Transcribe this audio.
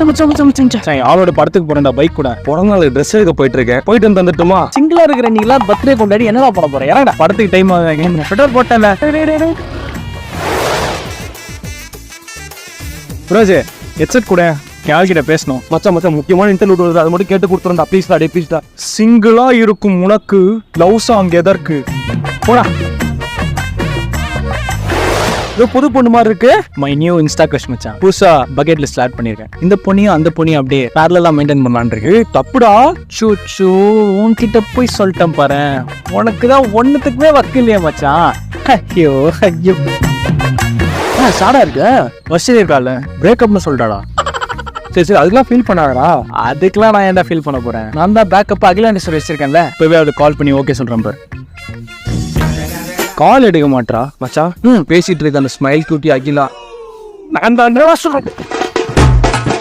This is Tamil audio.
அவளோட படத்துக்கு போறேன்டா பைக் கூட. பிறந்தநாள் ட்ரெஸ் எடுக்க போயிட்டு இருக்கேன். போயிட்டு வந்து தந்துட்டுமா? சிங்கிளா இருக்கிற நீங்களா பர்த்டே கொண்டாடி என்னடா பண்ண போறேன்? இறங்கடா. படத்துக்கு டைம் ஆகுது. பெட்ரோல் போட்டேன்ல. சுராஜ் ஹெட்செட் கூட யார்கிட்ட பேசணும்? மச்சான் முக்கியமான இன்டர்வியூ வருது, அது மட்டும் கேட்டு கொடுத்துருந்தா ப்ளீஸ்டா. டே ப்ளீஸ்டா. சிங்கிளா இருக்கும் உனக்கு லவ் சாங் எதற்கு? போடா. இது புது பொண்ணு மாதிரி இருக்கு. மை நியூ இன்ஸ்டா கிரஷ் மச்சான். புதுசா பக்கெட் லிஸ்ட் ஆட் பண்ணிருக்கேன். இந்த பொண்ணையும் அந்த பொண்ணையும் அப்படியே பேரலா மெயின்டைன் பண்ணலான்னு இருக்கு. தப்புடா. சூச்சு உன்கிட்ட போய் சொல்லிட்டேன் பாரு. உனக்கு தான் ஒன்னுத்துக்குமே வக்கு இல்லையா மச்சான்? ஐயோ ஐயோ சாடா இருக்கு. வசதி இருக்கால பிரேக்கப்னு சொல்லிட்டாடா. சரி அதுக்கெல்லாம் ஃபீல் பண்ணாதடா. அதுக்கெல்லாம் நான் என்ன ஃபீல் பண்ண போறேன்? நான் தான் பேக்கப் அகிலாண்டேஸ்வரி வச்சிருக்கேன்ல. இப்பவே அவளுக்கு கால் பண்ணி ஓகே சொல்றேன் பாரு. கால் எடுக்க மாட்டா மச்சான். பேசிட்டு இருக்க அந்த ஸ்மைல் கியூட்டி அகிலா நான் தான் சொல்றேன்.